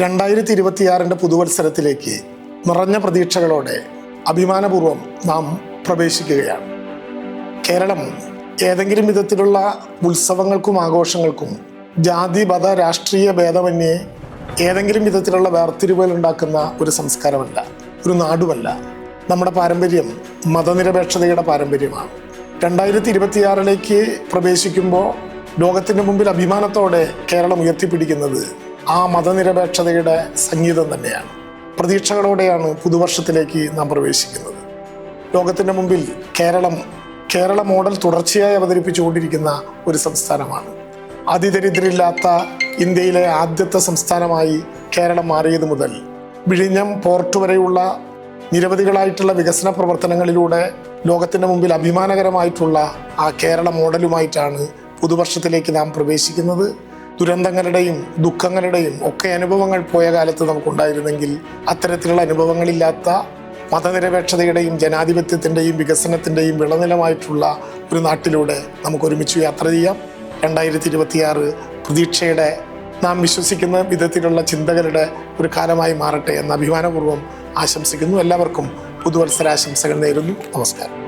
2026 പുതുവത്സരത്തിലേക്ക് നിറഞ്ഞ പ്രതീക്ഷകളോടെ അഭിമാനപൂർവ്വം നാം പ്രവേശിക്കുകയാണ്. കേരളം ഏതെങ്കിലും വിധത്തിലുള്ള ഉത്സവങ്ങൾക്കും ആഘോഷങ്ങൾക്കും ജാതി മത രാഷ്ട്രീയ ഭേദമന്യേ ഏതെങ്കിലും വിധത്തിലുള്ള വേർതിരിവുകൾ ഉണ്ടാക്കുന്ന ഒരു സംസ്കാരമല്ല, ഒരു നാടുമല്ല. നമ്മുടെ പാരമ്പര്യം മതനിരപേക്ഷതയുടെ പാരമ്പര്യമാണ്. 2026 പ്രവേശിക്കുമ്പോൾ ലോകത്തിൻ്റെ മുമ്പിൽ അഭിമാനത്തോടെ കേരളം ഉയർത്തിപ്പിടിക്കുന്നത് ആ മതനിരപേക്ഷതയുടെ സംഗീതം തന്നെയാണ്. പ്രതീക്ഷകളോടെയാണ് പുതുവർഷത്തിലേക്ക് നാം പ്രവേശിക്കുന്നത്. ലോകത്തിൻ്റെ മുമ്പിൽ കേരള മോഡൽ തുടർച്ചയായി അവതരിപ്പിച്ചുകൊണ്ടിരിക്കുന്ന ഒരു സംസ്ഥാനമാണ്. അതിദരിദ്രരില്ലാത്ത ഇന്ത്യയിലെ ആദ്യത്തെ സംസ്ഥാനമായി കേരളം മാറിയത് മുതൽ വിഴിഞ്ഞം പോർട്ട് വരെയുള്ള നിരവധികളായിട്ടുള്ള വികസന പ്രവർത്തനങ്ങളിലൂടെ ലോകത്തിൻ്റെ മുമ്പിൽ അഭിമാനകരമായിട്ടുള്ള ആ കേരള മോഡലുമായിട്ടാണ് പുതുവർഷത്തിലേക്ക് നാം പ്രവേശിക്കുന്നത്. ദുരന്തങ്ങളുടെയും ദുഃഖങ്ങളുടെയും ഒക്കെ അനുഭവങ്ങൾ പോയ കാലത്ത് നമുക്കുണ്ടായിരുന്നെങ്കിൽ അത്തരത്തിലുള്ള അനുഭവങ്ങളില്ലാത്ത മതനിരപേക്ഷതയുടെയും ജനാധിപത്യത്തിൻ്റെയും വികസനത്തിൻ്റെയും വിളനിലമായിട്ടുള്ള ഒരു നാട്ടിലൂടെ നമുക്ക് ഒരുമിച്ച് യാത്ര ചെയ്യാം. 2026 പ്രതീക്ഷയുടെ, നാം വിശ്വസിക്കുന്ന വിധത്തിലുള്ള ചിന്തകളുടെ ഒരു കാലമായി മാറട്ടെ എന്ന് അഭിമാനപൂർവ്വം ആശംസിക്കുന്നു. എല്ലാവർക്കും പുതുവത്സരാശംസകൾ നേരുന്നു. നമസ്കാരം.